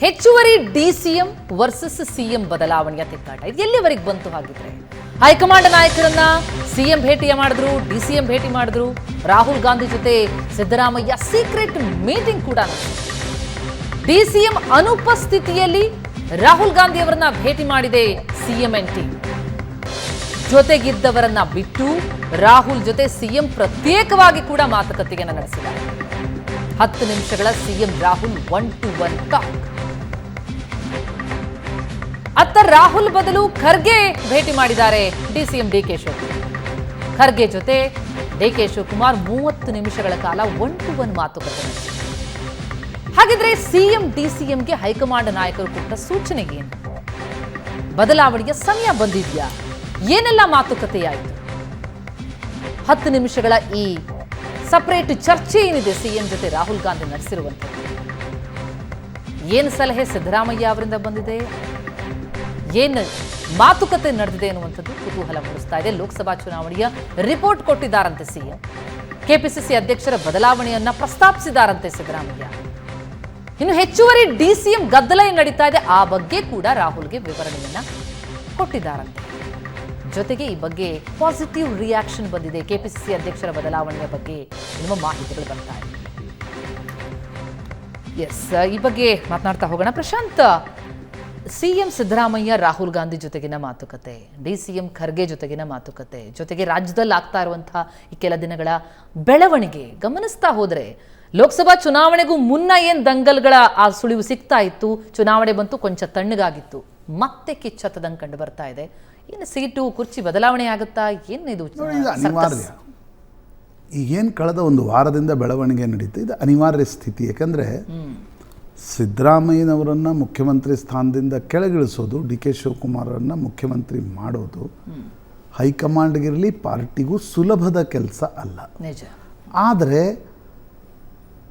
ಹೆಚ್ಚುವರಿ DCM versus CM ಬದಲಾವಣೆಯ ತಿಕ್ಕಾಟ ಇದು ಎಲ್ಲಿವರೆಗೆ ಬಂತು ಹಾಗಿದ್ರೆ? ಹೈಕಮಾಂಡ್ ನಾಯಕರನ್ನ ಸಿಎಂ ಭೇಟಿ ಮಾಡಿದ್ರು, ಡಿಸಿಎಂ ಭೇಟಿ ಮಾಡಿದ್ರು, ರಾಹುಲ್ ಗಾಂಧಿ ಜೊತೆ ಸಿದ್ದರಾಮಯ್ಯ ಸೀಕ್ರೆಟ್ ಮೀಟಿಂಗ್ ಕೂಡ ನಡೆಸಿದ್ರು. ಡಿಸಿಎಂ ಅನುಪಸ್ಥಿತಿಯಲ್ಲಿ ರಾಹುಲ್ ಗಾಂಧಿ ಅವರನ್ನ ಭೇಟಿ ಮಾಡಿದೆ ಸಿಎಂ ಎನ್ ಟೀಮ್. ಜೊತೆಗಿದ್ದವರನ್ನ ಬಿಟ್ಟು ರಾಹುಲ್ ಜೊತೆ ಸಿಎಂ ಪ್ರತ್ಯೇಕವಾಗಿ ಕೂಡ ಮಾತುಕತೆಯನ್ನು ನಡೆಸಿದ್ದಾರೆ. 10 ನಿಮಿಷಗಳ ಸಿಎಂ ರಾಹುಲ್ 1-to-1 ಟಾಕ್. ಅತ್ತ ರಾಹುಲ್ ಬದಲು ಖರ್ಗೆ ಭೇಟಿ ಮಾಡಿದ್ದಾರೆ ಡಿಸಿಎಂ ಡಿಕೆ ಶಿವಕುಮಾರ್. ಖರ್ಗೆ ಜೊತೆ ಡಿಕೆ ಶಿವಕುಮಾರ್ 30 ನಿಮಿಷಗಳ ಕಾಲ 1-to-1 ಮಾತುಕತೆ ನಡೆಸಿದ್ದಾರೆ. ಹಾಗಿದ್ರೆ ಸಿಎಂ ಡಿಸಿಎಂಗೆ ಹೈಕಮಾಂಡ್ ನಾಯಕರು ಕೊಟ್ಟ ಸೂಚನೆ ಏನು? ಬದಲಾವಣೆಯ ಸಮಯ ಬಂದಿದ್ಯಾ? ಏನೆಲ್ಲ ಮಾತುಕತೆಯಾಯಿತು? 10 ನಿಮಿಷಗಳ ಈ ಸಪರೇಟ್ ಚರ್ಚೆ ಏನಿದೆ ಸಿಎಂ ಜೊತೆ ರಾಹುಲ್ ಗಾಂಧಿ ನಡೆಸಿರುವಂಥದ್ದು, ಏನು ಸಲಹೆ ಸಿದ್ದರಾಮಯ್ಯ ಅವರಿಂದ ಬಂದಿದೆ, ಏನು ಮಾತುಕತೆ ನಡೆದಿದೆ ಎನ್ನುವಂಥದ್ದು ಕುತೂಹಲ ಮೂಡಿಸ್ತಾ ಇದೆ. ಲೋಕಸಭಾ ಚುನಾವಣೆಯ ರಿಪೋರ್ಟ್ ಕೊಟ್ಟಿದ್ದಾರಂತೆ ಸಿಎಂ. ಕೆಪಿಸಿಸಿ ಅಧ್ಯಕ್ಷರ ಬದಲಾವಣೆಯನ್ನ ಪ್ರಸ್ತಾಪಿಸಿದಾರಂತೆ ಸಿದ್ದರಾಮಯ್ಯ. ಇನ್ನು ಹೆಚ್ಚುವರಿ ಡಿಸಿಎಂ ಗದ್ದಲ ಏನು ನಡೀತಾ ಇದೆ ಆ ಬಗ್ಗೆ ಕೂಡ ರಾಹುಲ್ಗೆ ವಿವರಣೆಯನ್ನ ಕೊಟ್ಟಿದ್ದಾರಂತೆ. ಜೊತೆಗೆ ಈ ಬಗ್ಗೆ ಪಾಸಿಟಿವ್ ರಿಯಾಕ್ಷನ್ ಬಂದಿದೆ. ಕೆಪಿಸಿಸಿ ಅಧ್ಯಕ್ಷರ ಬದಲಾವಣೆಯ ಬಗ್ಗೆ ಎನ್ನುವ ಮಾಹಿತಿಗಳು ಬರ್ತಾ ಇದೆ. ಎಸ್, ಈ ಬಗ್ಗೆ ಮಾತನಾಡ್ತಾ ಹೋಗೋಣ. ಪ್ರಶಾಂತ್, ಸಿಎಂ ಸಿದ್ದರಾಮಯ್ಯ ರಾಹುಲ್ ಗಾಂಧಿ ಜೊತೆಗಿನ ಮಾತುಕತೆ, ಡಿಸಿಎಂ ಖರ್ಗೆ ಜೊತೆಗಿನ ಮಾತುಕತೆ, ಜೊತೆಗೆ ರಾಜ್ಯದಲ್ಲಿ ಆಗ್ತಾ ಇರುವಂತಹ ಈ ಕೆಲ ದಿನಗಳ ಬೆಳವಣಿಗೆ ಗಮನಿಸ್ತಾ ಹೋದ್ರೆ ಲೋಕಸಭಾ ಚುನಾವಣೆಗೂ ಮುನ್ನ ಏನ್ ದಂಗಲ್ಗಳ ಆ ಸುಳಿವು ಸಿಗ್ತಾ ಇತ್ತು, ಚುನಾವಣೆ ಬಂತು ಕೊಂಚ ತಣ್ಣಗಾಗಿತ್ತು, ಮತ್ತೆ ಕಿಚ್ಚತ್ತದಂಗೆ ಕಂಡು ಬರ್ತಾ ಇದೆ. ಏನು ಸೀಟು ಕುರ್ಚಿ ಬದಲಾವಣೆ ಆಗುತ್ತಾ? ಏನಿದು ಅನಿವಾರ್ಯ. ಈಗೇನು ಕಳೆದ ಒಂದು ವಾರದಿಂದ ಬೆಳವಣಿಗೆ ನಡೀತು, ಇದು ಅನಿವಾರ್ಯ ಸ್ಥಿತಿ. ಯಾಕಂದರೆ ಸಿದ್ದರಾಮಯ್ಯನವರನ್ನು ಮುಖ್ಯಮಂತ್ರಿ ಸ್ಥಾನದಿಂದ ಕೆಳಗಿಳಿಸೋದು, ಡಿ ಕೆ ಶಿವಕುಮಾರನ್ನು ಮುಖ್ಯಮಂತ್ರಿ ಮಾಡೋದು ಹೈಕಮಾಂಡ್ಗಿರಲಿ ಪಾರ್ಟಿಗೂ ಸುಲಭದ ಕೆಲಸ ಅಲ್ಲ. ನಿಜ. ಆದರೆ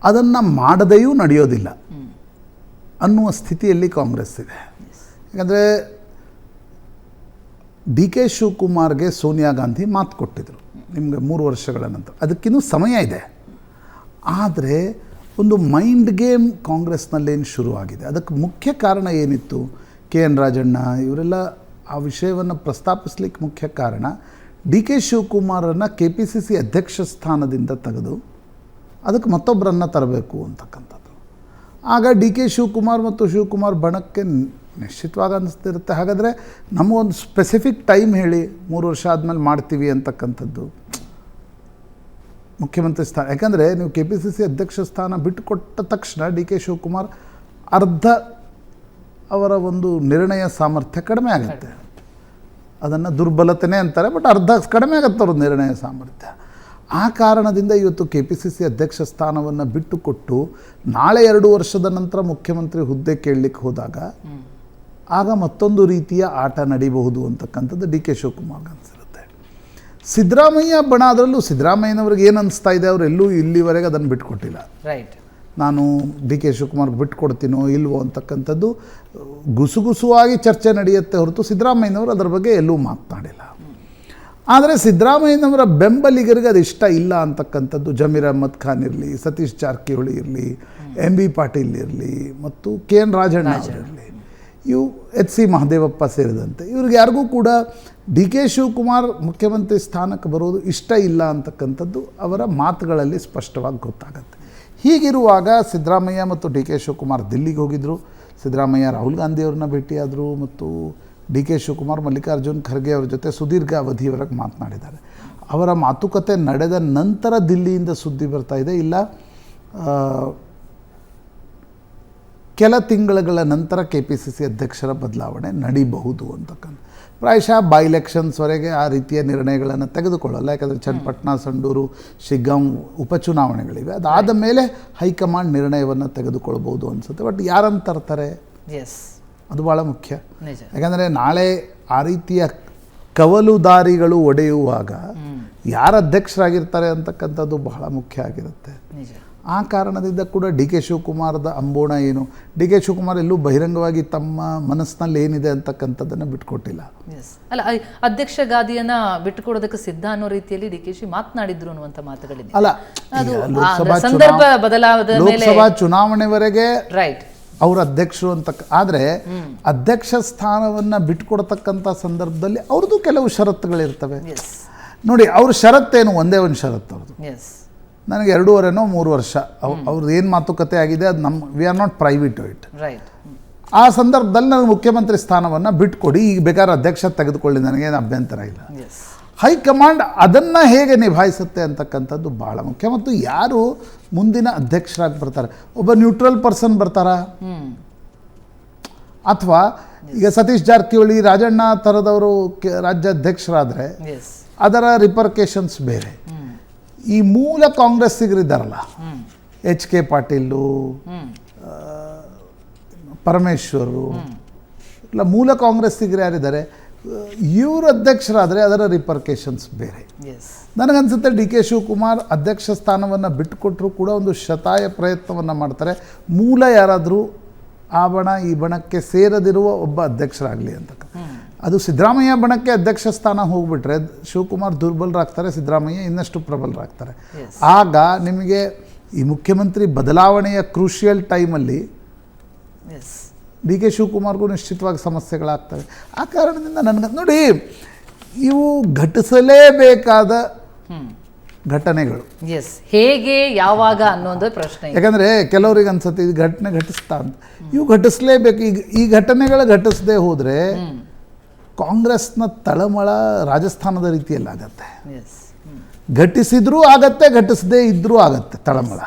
ಅದನ್ನು ಮಾಡದೆಯೂ ನಡೆಯೋದಿಲ್ಲ ಅನ್ನುವ ಸ್ಥಿತಿಯಲ್ಲಿ ಕಾಂಗ್ರೆಸ್ ಇದೆ. ಯಾಕಂದರೆ ಡಿ ಕೆ ಶಿವಕುಮಾರ್ಗೆ ಸೋನಿಯಾ ಗಾಂಧಿ ಮಾತು ಕೊಟ್ಟಿದ್ರು, ನಿಮಗೆ 3 ವರ್ಷಗಳ ನಂತರ, ಅದಕ್ಕಿನ್ನೂ ಸಮಯ ಇದೆ. ಆದರೆ ಒಂದು ಮೈಂಡ್ ಗೇಮ್ ಕಾಂಗ್ರೆಸ್ನಲ್ಲೇನು ಶುರುವಾಗಿದೆ. ಅದಕ್ಕೆ ಮುಖ್ಯ ಕಾರಣ ಏನಿತ್ತು? KN ರಾಜಣ್ಣ ಇವರೆಲ್ಲ ಆ ವಿಷಯವನ್ನು ಪ್ರಸ್ತಾಪಿಸ್ಲಿಕ್ಕೆ ಮುಖ್ಯ ಕಾರಣ ಡಿ ಕೆ ಶಿವಕುಮಾರನ್ನು KPCC ಅಧ್ಯಕ್ಷ ಸ್ಥಾನದಿಂದ ತೆಗೆದು ಅದಕ್ಕೆ ಮತ್ತೊಬ್ಬರನ್ನು ತರಬೇಕು ಅಂತಕ್ಕಂಥದ್ದು. ಆಗ ಡಿ ಕೆ ಶಿವಕುಮಾರ್ ಮತ್ತು ಶಿವಕುಮಾರ್ ಬಣಕ್ಕೆ ನಿಶ್ಚಿತವಾಗಿ ಅನ್ನಿಸ್ತಿರುತ್ತೆ, ಹಾಗಾದರೆ ನಮಗೊಂದು ಸ್ಪೆಸಿಫಿಕ್ ಟೈಮ್ ಹೇಳಿ, 3 ವರ್ಷ ಆದಮೇಲೆ ಮಾಡ್ತೀವಿ ಅಂತಕ್ಕಂಥದ್ದು. ಮುಖ್ಯಮಂತ್ರಿ ಸ್ಥಾನ, ಯಾಕಂದರೆ ನೀವು KPCC ಅಧ್ಯಕ್ಷ ಸ್ಥಾನ ಬಿಟ್ಟುಕೊಟ್ಟ ತಕ್ಷಣ ಡಿ ಕೆ ಶಿವಕುಮಾರ್ ಅರ್ಧ ಅವರ ಒಂದು ನಿರ್ಣಯ ಸಾಮರ್ಥ್ಯ ಕಡಿಮೆ ಆಗುತ್ತೆ. ಅದನ್ನು ದುರ್ಬಲತೆನೇ ಅಂತಾರೆ, ಬಟ್ ಅರ್ಧ ಕಡಿಮೆ ಆಗುತ್ತೆ ಅವ್ರ ನಿರ್ಣಯ ಸಾಮರ್ಥ್ಯ. ಆ ಕಾರಣದಿಂದ ಇವತ್ತು KPCC ಅಧ್ಯಕ್ಷ ಸ್ಥಾನವನ್ನು ಬಿಟ್ಟುಕೊಟ್ಟು ನಾಳೆ 2 ವರ್ಷದ ನಂತರ ಮುಖ್ಯಮಂತ್ರಿ ಹುದ್ದೆ ಕೇಳಲಿಕ್ಕೆ ಹೋದಾಗ ಆಗ ಮತ್ತೊಂದು ರೀತಿಯ ಆಟ ನಡೀಬಹುದು ಅಂತಕ್ಕಂಥದ್ದು ಡಿ ಕೆ ಶಿವಕುಮಾರ್ಗೆ ಅನಿಸಿರುತ್ತೆ. ಸಿದ್ದರಾಮಯ್ಯ ಬಣ, ಅದರಲ್ಲೂ ಸಿದ್ದರಾಮಯ್ಯನವ್ರಿಗೆ ಏನು ಅನಿಸ್ತಾ ಇದೆ, ಅವರೆಲ್ಲೂ ಇಲ್ಲಿವರೆಗೆ ಅದನ್ನು ಬಿಟ್ಕೊಟ್ಟಿಲ್ಲ. ರೈಟ್, ನಾನು ಡಿ ಕೆ ಶಿವಕುಮಾರ್ಗೆ ಬಿಟ್ಕೊಡ್ತೀನೋ ಇಲ್ವೋ ಅಂತಕ್ಕಂಥದ್ದು ಗುಸುಗುಸುವಾಗಿ ಚರ್ಚೆ ನಡೆಯುತ್ತೆ ಹೊರತು ಸಿದ್ದರಾಮಯ್ಯನವರು ಅದರ ಬಗ್ಗೆ ಎಲ್ಲೂ ಮಾತನಾಡಿಲ್ಲ. ಆದರೆ ಸಿದ್ದರಾಮಯ್ಯನವರ ಬೆಂಬಲಿಗರಿಗೆ ಅದು ಇಷ್ಟ ಇಲ್ಲ ಅಂತಕ್ಕಂಥದ್ದು ಜಮೀರ್ ಅಹ್ಮದ್ ಖಾನ್ ಇರಲಿ, ಸತೀಶ್ ಜಾರಕಿಹೊಳಿ ಇರಲಿ, MB ಪಾಟೀಲ್ ಇರಲಿ ಮತ್ತು KN ರಾಜಣ್ಣ ಅವರಿರಲಿ, ಇವು HC ಮಹದೇವಪ್ಪ ಸೇರಿದಂತೆ ಇವ್ರಿಗೆ ಯಾರಿಗೂ ಕೂಡ ಡಿ ಕೆ ಶಿವಕುಮಾರ್ ಮುಖ್ಯಮಂತ್ರಿ ಸ್ಥಾನಕ್ಕೆ ಬರೋದು ಇಷ್ಟ ಇಲ್ಲ ಅಂತಕ್ಕಂಥದ್ದು ಅವರ ಮಾತುಗಳಲ್ಲಿ ಸ್ಪಷ್ಟವಾಗಿ ಗೊತ್ತಾಗುತ್ತೆ. ಹೀಗಿರುವಾಗ ಸಿದ್ದರಾಮಯ್ಯ ಮತ್ತು ಡಿ ಕೆ ಶಿವಕುಮಾರ್ ದಿಲ್ಲಿಗೆ ಹೋಗಿದ್ದರು. ಸಿದ್ದರಾಮಯ್ಯ ರಾಹುಲ್ ಗಾಂಧಿಯವ್ರನ್ನ ಭೇಟಿಯಾದರು ಮತ್ತು ಡಿ ಕೆ ಶಿವಕುಮಾರ್ ಮಲ್ಲಿಕಾರ್ಜುನ್ ಖರ್ಗೆ ಅವ್ರ ಜೊತೆ ಸುದೀರ್ಘ ಅವಧಿಯವರೆಗೆ ಮಾತನಾಡಿದ್ದಾರೆ. ಅವರ ಮಾತುಕತೆ ನಡೆದ ನಂತರ ದಿಲ್ಲಿಯಿಂದ ಸುದ್ದಿ ಬರ್ತಾ ಇದೆ, ಇಲ್ಲ ಕೆಲ ತಿಂಗಳುಗಳ ನಂತರ KPCC ಅಧ್ಯಕ್ಷರ ಬದಲಾವಣೆ ನಡೀಬಹುದು ಅಂತಕ್ಕಂಥ. ಪ್ರಾಯಶಃ ಬೈ ಎಲೆಕ್ಷನ್ಸ್ವರೆಗೆ ಆ ರೀತಿಯ ನಿರ್ಣಯಗಳನ್ನು ತೆಗೆದುಕೊಳ್ಳಲ್ಲ, ಯಾಕಂದರೆ ಚನ್ನಪಟ್ಟಣ, ಸಂಡೂರು, ಶಿಗ್ಗಾಂವ್ ಉಪಚುನಾವಣೆಗಳಿವೆ. ಅದಾದ ಮೇಲೆ ಹೈಕಮಾಂಡ್ ನಿರ್ಣಯವನ್ನು ತೆಗೆದುಕೊಳ್ಬೋದು ಅನಿಸುತ್ತೆ. ಬಟ್ ಯಾರನ್ನು ತರ್ತಾರೆ, ಅದು ಭಾಳ ಮುಖ್ಯ. ಯಾಕಂದರೆ ನಾಳೆ ಆ ರೀತಿಯ ಕವಲುದಾರಿಗಳು ಒಡೆಯುವಾಗ ಯಾರು ಅಧ್ಯಕ್ಷರಾಗಿರ್ತಾರೆ ಅಂತಕ್ಕಂಥದ್ದು ಬಹಳ ಮುಖ್ಯ ಆಗಿರುತ್ತೆ. ಆ ಕಾರಣದಿಂದ ಕೂಡ ಡಿ ಕೆ ಶಿವಕುಮಾರದ ಅಂಬೋಣ ಏನು, ಡಿ ಕೆ ಶಿವಕುಮಾರ್ ಎಲ್ಲೂ ಬಹಿರಂಗವಾಗಿ ತಮ್ಮ ಮನಸ್ಸಿನಲ್ಲಿ ಏನಿದೆ ಅಂತಕ್ಕಂಥದ್ದನ್ನು ಬಿಟ್ಕೊಟ್ಟಿಲ್ಲ. ಅಲ್ಲ, ಅಧ್ಯಕ್ಷ ಗಾದಿಯನ್ನ ಬಿಟ್ಟುಕೊಡೋದಕ್ಕೆ ಸಿದ್ಧ ಅನ್ನೋ ರೀತಿಯಲ್ಲಿ ಡಿ ಕೆ ಶಿ ಮಾತನಾಡಿದ್ರು ಅನ್ನುವಂಥ ಮಾತುಗಳಿದೆ. ಅಲ್ಲ, ಸಂದರ್ಭ ಬದಲಾದ ಮೇಲೆ ಲೋಕಸಭಾ ಚುನಾವಣೆವರೆಗೆ ರೈಟ್ ಅವ್ರ ಅಧ್ಯಕ್ಷರು ಅಂತ. ಆದರೆ ಅಧ್ಯಕ್ಷ ಸ್ಥಾನವನ್ನು ಬಿಟ್ಕೊಡ್ತಕ್ಕಂಥ ಸಂದರ್ಭದಲ್ಲಿ ಅವ್ರದ್ದು ಕೆಲವು ಷರತ್ತುಗಳಿರ್ತವೆ. ನೋಡಿ, ಅವ್ರ ಷರತ್ತೇನು? ಒಂದೇ ಒಂದು ಷರತ್ತು ಅವ್ರದ್ದು. ನನಗೆ 2.5-3 ವರ್ಷ ಅವ್ರದ್ದು ಏನು ಮಾತುಕತೆ ಆಗಿದೆ ಅದು we are not private it. ಆ ಸಂದರ್ಭದಲ್ಲಿ ನನಗೆ ಮುಖ್ಯಮಂತ್ರಿ ಸ್ಥಾನವನ್ನು ಬಿಟ್ಕೊಡಿ, ಈಗ ಬೇಕಾದ್ರೆ ಅಧ್ಯಕ್ಷ ತೆಗೆದುಕೊಳ್ಳಿ, ನನಗೇನು ಅಭ್ಯಂತರ ಇಲ್ಲ. ಹೈಕಮಾಂಡ್ ಅದನ್ನು ಹೇಗೆ ನಿಭಾಯಿಸುತ್ತೆ ಅಂತಕ್ಕಂಥದ್ದು ಭಾಳ ಮುಖ್ಯ. ಮತ್ತು ಯಾರು ಮುಂದಿನ ಅಧ್ಯಕ್ಷರಾಗಿ ಬರ್ತಾರೆ, ಒಬ್ಬ ನ್ಯೂಟ್ರಲ್ ಪರ್ಸನ್ ಬರ್ತಾರಾ, ಅಥವಾ ಈಗ ಸತೀಶ್ ಜಾರಕಿಹೊಳಿ, ರಾಜಣ್ಣ ಥರದವರು ರಾಜ್ಯಾಧ್ಯಕ್ಷರಾದರೆ ಅದರ ರಿಪರ್ಕೇಷನ್ಸ್ ಬೇರೆ. ಈ ಮೂಲ ಕಾಂಗ್ರೆಸ್ಸಿಗರಿದ್ದಾರಲ್ಲ, HK ಪಾಟೀಲು, ಪರಮೇಶ್ವರು, ಇಲ್ಲ ಮೂಲ ಕಾಂಗ್ರೆಸ್ಸಿಗರು ಯಾರಿದ್ದಾರೆ, ಇವರು ಅಧ್ಯಕ್ಷರಾದರೆ ಅದರ ರಿಪರ್ಕೇಷನ್ಸ್ ಬೇರೆ. ನನಗನ್ಸುತ್ತೆ DK ಶಿವಕುಮಾರ್ ಅಧ್ಯಕ್ಷ ಸ್ಥಾನವನ್ನು ಬಿಟ್ಟುಕೊಟ್ಟರು ಕೂಡ ಒಂದು ಶತಾಯ ಪ್ರಯತ್ನವನ್ನು ಮಾಡ್ತಾರೆ, ಮೂಲ ಯಾರಾದರೂ ಆ ಬಣ ಈ ಬಣಕ್ಕೆ ಸೇರದಿರುವ ಒಬ್ಬ ಅಧ್ಯಕ್ಷರಾಗಲಿ ಅಂತ. ಅದು ಸಿದ್ದರಾಮಯ್ಯ ಬಣಕ್ಕೆ ಅಧ್ಯಕ್ಷ ಸ್ಥಾನ ಹೋಗ್ಬಿಟ್ರೆ ಶಿವಕುಮಾರ್ ದುರ್ಬಲರಾಗ್ತಾರೆ, ಸಿದ್ದರಾಮಯ್ಯ ಇನ್ನಷ್ಟು ಪ್ರಬಲರಾಗ್ತಾರೆ. ಆಗ ನಿಮಗೆ ಈ ಮುಖ್ಯಮಂತ್ರಿ ಬದಲಾವಣೆಯ ಕ್ರೂಷಿಯಲ್ ಟೈಮಲ್ಲಿ DK ಶಿವಕುಮಾರ್ಗೂ ನಿಶ್ಚಿತವಾಗಿ ಸಮಸ್ಯೆಗಳಾಗ್ತವೆ. ಆ ಕಾರಣದಿಂದ ನನಗೆ ನೋಡಿ, ಇವು ಘಟಿಸಲೇಬೇಕಾದ ಘಟನೆಗಳು. ಹೇಗೆ ಯಾವಾಗ ಅನ್ನೋದು ಪ್ರಶ್ನೆ. ಯಾಕಂದರೆ ಕೆಲವ್ರಿಗೆ ಅನ್ಸುತ್ತೆ ಇದು ಘಟನೆ ಘಟಿಸ್ತಾ ಅಂತ. ಇವು ಘಟಿಸಲೇಬೇಕು. ಈಗ ಈ ಘಟನೆಗಳು ಘಟಿಸದೆ ಹೋದರೆ ಕಾಂಗ್ರೆಸ್ನ ತಳಮಳ ರಾಜಸ್ಥಾನದ ರೀತಿಯಲ್ಲಾಗತ್ತೆ. ಘಟಿಸಿದ್ರೂ ಆಗತ್ತೆ, ಘಟಿಸದೇ ಇದ್ರೂ ಆಗತ್ತೆ ತಳಮಳ.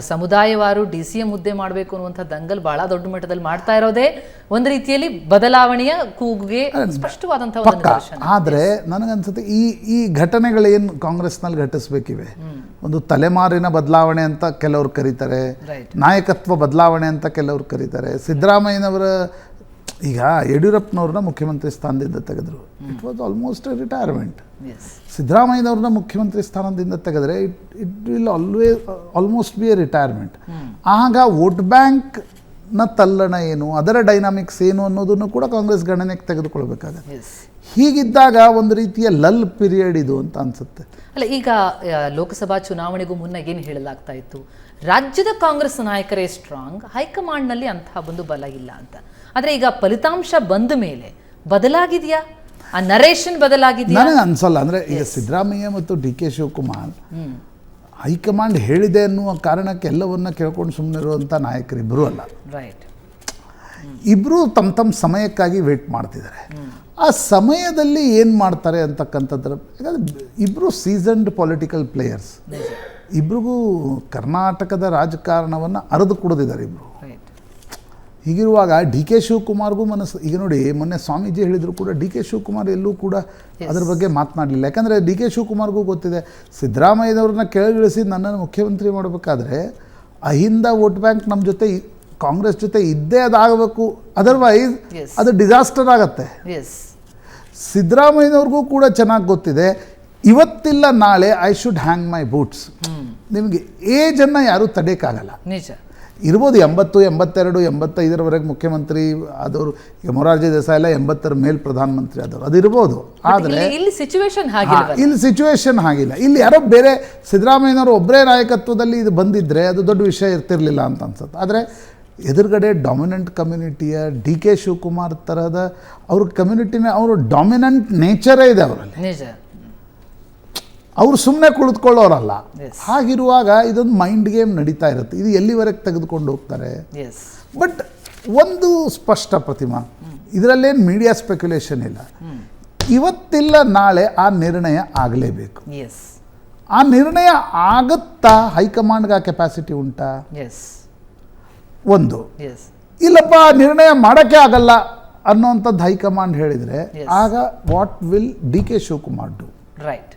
ಸಮುದಾಯವಾರು DCM ಹುದ್ದೆ ಮಾಡಬೇಕು ಅನ್ನುವಂಥ ದಂಗಲ್ ಬಹಳ ದೊಡ್ಡ ಮಟ್ಟದಲ್ಲಿ ಮಾಡ್ತಾ ಇರೋದೇ ಒಂದು ರೀತಿಯಲ್ಲಿ ಬದಲಾವಣೆಯ ಕೂಗುಗೆ ಸ್ಪಷ್ಟವಾದಂತಹ ಒಂದು ನಿದರ್ಶನ. ಆದರೆ ನನಗನ್ಸುತ್ತೆ ಈ ಘಟನೆಗಳೇನು ಕಾಂಗ್ರೆಸ್ನಲ್ಲಿ ಘಟಿಸ್ಬೇಕಿವೆ, ಒಂದು ತಲೆಮಾರಿನ ಬದಲಾವಣೆ ಅಂತ ಕೆಲವರು ಕರೀತಾರೆ, ನಾಯಕತ್ವ ಬದಲಾವಣೆ ಅಂತ ಕೆಲವರು ಕರೀತಾರೆ. ಸಿದ್ದರಾಮಯ್ಯನವರ ಈಗ ಯಡಿಯೂರಪ್ಪನವ್ರನ್ನ ಮುಖ್ಯಮಂತ್ರಿ ಸ್ಥಾನದಿಂದ ತೆಗೆದ್ರು, it was almost a retirement. ಸಿದ್ದರಾಮಯ್ಯನವ್ರನ್ನ ಮುಖ್ಯಮಂತ್ರಿ ಸ್ಥಾನದಿಂದ ತೆಗೆದ್ರೆ it will almost be a retirement. ಆಗ ವೋಟ್ ಬ್ಯಾಂಕ್ನ ತಲ್ಲಣ ಏನು, ಅದರ ಡೈನಾಮಿಕ್ಸ್ ಏನು ಅನ್ನೋದನ್ನು ಕೂಡ ಕಾಂಗ್ರೆಸ್ ಗಣನೆಗೆ ತೆಗೆದುಕೊಳ್ಬೇಕಾಗತ್ತೆ. ಹೀಗಿದ್ದಾಗ ಒಂದು ರೀತಿಯ ಲಲ್ ಪೀರಿಯಡ್ ಇದು ಅಂತ ಅನ್ಸುತ್ತೆ. ಅಲ್ಲ, ಈಗ ಲೋಕಸಭಾ ಚುನಾವಣೆಗೂ ಮುನ್ನ ಏನು ಹೇಳಲಾಗ್ತಾ ಇತ್ತು, ರಾಜ್ಯದ ಕಾಂಗ್ರೆಸ್ ನಾಯಕರೇ ಸ್ಟ್ರಾಂಗ್, ಹೈಕಮಾಂಡ್ನಲ್ಲಿ ಅಂತಹ ಒಂದು ಬಲ ಇಲ್ಲ ಅಂತ. ಆದರೆ ಈಗ ಫಲಿತಾಂಶ ಬಂದ ಮೇಲೆ ಬದಲಾಗಿದೆಯಾ, ಆ ನರೇಷನ್ ಬದಲಾಗಿದೆಯಾ? ನನಗೆ ಅನ್ಸಲ್ಲ. ಅಂದರೆ ಈಗ ಸಿದ್ದರಾಮಯ್ಯ ಮತ್ತು DK ಶಿವಕುಮಾರ್ ಹೈಕಮಾಂಡ್ ಹೇಳಿದೆ ಅನ್ನುವ ಕಾರಣಕ್ಕೆ ಎಲ್ಲವನ್ನ ಕೇಳ್ಕೊಂಡು ಸುಮ್ಮನೆ ಇರುವಂಥ ನಾಯಕರಿಬ್ಬರೂ ಅಲ್ಲ. ಇಬ್ಬರು ತಮ್ಮ ಸಮಯಕ್ಕಾಗಿ ವೇಟ್ ಮಾಡ್ತಿದ್ದಾರೆ. ಆ ಸಮಯದಲ್ಲಿ ಏನು ಮಾಡ್ತಾರೆ ಅಂತಕ್ಕಂಥದ್ರ, ಯಾಕಂದರೆ ಇಬ್ಬರು ಸೀಸನ್ಡ್ ಪೊಲಿಟಿಕಲ್ ಪ್ಲೇಯರ್ಸ್, ಇಬ್ರಿಗೂ ಕರ್ನಾಟಕದ ರಾಜಕಾರಣವನ್ನು ಅರೆದು ಕುಡಿದಿದ್ದಾರೆ ಇಬ್ಬರು. ಹೀಗಿರುವಾಗ DK ಶಿವಕುಮಾರ್ಗೂ ಮನಸ್ಸು, ಈಗ ನೋಡಿ ಮೊನ್ನೆ ಸ್ವಾಮೀಜಿ ಹೇಳಿದ್ರು ಕೂಡ DK ಶಿವಕುಮಾರ್ ಎಲ್ಲೂ ಕೂಡ ಅದ್ರ ಬಗ್ಗೆ ಮಾತನಾಡಲಿಲ್ಲ. ಯಾಕಂದರೆ DK ಶಿವಕುಮಾರ್ಗೂ ಗೊತ್ತಿದೆ, ಸಿದ್ದರಾಮಯ್ಯನವ್ರನ್ನ ಕೆಳಗಿಳಿಸಿ ನನ್ನನ್ನು ಮುಖ್ಯಮಂತ್ರಿ ಮಾಡಬೇಕಾದ್ರೆ ಅಹಿಂದ ವೋಟ್ ಬ್ಯಾಂಕ್ ನಮ್ಮ ಜೊತೆ ಕಾಂಗ್ರೆಸ್ ಜೊತೆ ಇದ್ದೇ ಅದಾಗಬೇಕು, ಅದರ್ವೈಸ್ ಅದು ಡಿಸಾಸ್ಟರ್ ಆಗತ್ತೆ. ಸಿದ್ದರಾಮಯ್ಯನವ್ರಿಗೂ ಕೂಡ ಚೆನ್ನಾಗಿ ಗೊತ್ತಿದೆ, ಇವತ್ತಿಲ್ಲ ನಾಳೆ I should hang my boots. ನಿಮಗೆ ಏಜನ್ನು ಯಾರೂ ತಡೆಯೋಕ್ಕಾಗಲ್ಲ. ನಿಜ ಇರ್ಬೋದು 80, 82, 85ರವರೆಗೆ ಮುಖ್ಯಮಂತ್ರಿ ಆದವರು, ಈಗ ಮೊರಾರ್ಜಿ ದೇಸಾಯಿ ಎಲ್ಲ 80ರ ಮೇಲೆ ಪ್ರಧಾನಮಂತ್ರಿ ಆದವರು, ಅದಿರ್ಬೋದು. ಆದರೆ ಇಲ್ಲಿ ಸಿಚುವೇಶನ್ ಹಾಗಿಲ್ಲ. ಇಲ್ಲಿ ಯಾರೋ ಬೇರೆ ಸಿದ್ದರಾಮಯ್ಯನವರು ಒಬ್ಬರೇ ನಾಯಕತ್ವದಲ್ಲಿ ಇದು ಬಂದಿದ್ದರೆ ಅದು ದೊಡ್ಡ ವಿಷಯ ಇರ್ತಿರ್ಲಿಲ್ಲ ಅಂತ ಅನ್ಸುತ್ತೆ. ಆದರೆ ಎದುರುಗಡೆ ಡಾಮಿನೆಂಟ್ ಕಮ್ಯುನಿಟಿಯ DK ಶಿವಕುಮಾರ್ ತರಹದ ಅವ್ರ ಕಮ್ಯುನಿಟಿನ ಅವರು ಡಾಮಿನೆಂಟ್ ನೇಚರೇ ಇದೆ ಅವರಲ್ಲಿ. ನಿಜ, ಅವರು ಸುಮ್ಮನೆ ಕುಳಿತುಕೊಳ್ಳೋರಲ್ಲ. ಹಾಗಿರುವಾಗ ಇದೊಂದು ಮೈಂಡ್ ಗೇಮ್ ನಡೀತಾ ಇರುತ್ತೆ. ಇದು ಎಲ್ಲಿವರೆಗೆ ತೆಗೆದುಕೊಂಡು ಹೋಗ್ತಾರೆ. ಬಟ್ ಒಂದು ಸ್ಪಷ್ಟ ಪ್ರತಿಮಾ, ಇದರಲ್ಲೇನು ಮೀಡಿಯಾ ಸ್ಪೆಕ್ಯುಲೇಷನ್ ಇಲ್ಲ. ಇವತ್ತಿಲ್ಲ ನಾಳೆ ಆ ನಿರ್ಣಯ ಆಗಲೇಬೇಕು. ಆ ನಿರ್ಣಯ ಆಗುತ್ತಾ? ಹೈಕಮಾಂಡ್ಗೆ ಆ ಕೆಪಾಸಿಟಿ ಉಂಟಾ? ಒಂದು ಇಲ್ಲಪ್ಪ ನಿರ್ಣಯ ಮಾಡೋಕ್ಕೆ ಆಗಲ್ಲ ಅನ್ನೋಂಥದ್ದು ಹೈಕಮಾಂಡ್ ಹೇಳಿದರೆ ಆಗ what will DK Shivakumar do? Right.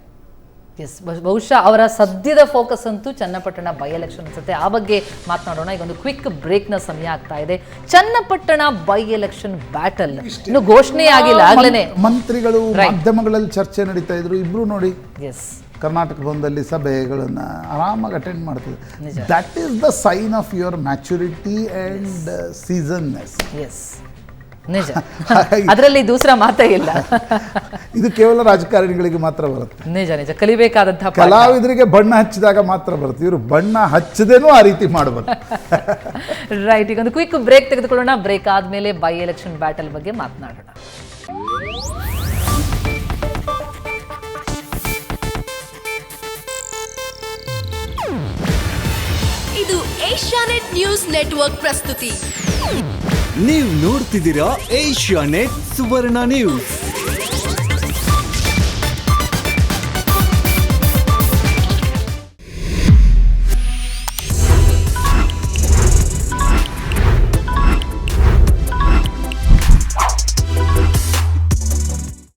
ಬಹುಶಃ ಅವರ ಸದ್ಯದ ಫೋಕಸ್ ಅಂತೂ ಚನ್ನಪಟ್ಟಣ ಬೈ ಎಲೆಕ್ಷನ್ ಅನ್ಸುತ್ತೆ. ಆ ಬಗ್ಗೆ ಮಾತನಾಡೋಣ. ಈಗ ಒಂದು ಕ್ವಿಕ್ ಬ್ರೇಕ್ನ ಸಮಯ ಆಗ್ತಾ ಇದೆ. ಚನ್ನಪಟ್ಟಣ ಬೈ ಎಲೆಕ್ಷನ್ ಬ್ಯಾಟಲ್ ಇನ್ನು ಘೋಷಣೆ ಆಗಿಲ್ಲ, ಆಗ್ಲೇ ಮಂತ್ರಿಗಳು ಮಾಧ್ಯಮಗಳಲ್ಲಿ ಚರ್ಚೆ ನಡೀತಾ ಇದ್ರು. ಇಬ್ರು ನೋಡಿ ಕರ್ನಾಟಕ ಭವನದಲ್ಲಿ ಸಭೆಗಳನ್ನು ಆರಾಮಾಗಿ ಅಟೆಂಡ್ ಮಾಡ್ತಿದ್ರು. That is the sign of your maturity and seasonedness. ನಿಜ, ಅದರಲ್ಲಿ ದೂಸರ ಮಾತೇ ಇಲ್ಲ. ಇದು ಕೇವಲ ರಾಜಕಾರಣಿಗಳಿಗೆ ಮಾತ್ರ ಬರುತ್ತೆ. ನಿಜ ನಿಜ, ಕಲಿಬೇಕಾದಂತಹ ಪಾಠ. ಕಲಾವಿದರಿಗೆ ಬಣ್ಣ ಹಚ್ಚಿದಾಗ ಮಾತ್ರ ಬರುತ್ತೆ, ಇವರು ಬಣ್ಣ ಹಚ್ಚದೇನೂ ಆ ರೀತಿ ಮಾಡಬಹುದು. ರೈಟ್, ಈಗ ಒಂದು ಕ್ವಿಕ್ ಬ್ರೇಕ್ ತೆಗೆದುಕೊಳ್ಳೋಣ. ಬ್ರೇಕ್ ಆದ್ಮೇಲೆ ಬೈ ಎಲೆಕ್ಷನ್ ಬ್ಯಾಟಲ್ ಬಗ್ಗೆ ಮಾತನಾಡೋಣ. ಇದು ಏಷ್ಯಾನೆಟ್ ನ್ಯೂಸ್ ನೆಟ್ವರ್ಕ್ ಪ್ರಸ್ತುತಿ. ನೀವು ನೋಡ್ತಿದ್ದೀರಾ ಏಷ್ಯಾನೆಟ್ ಸುವರ್ಣ ನ್ಯೂಸ್.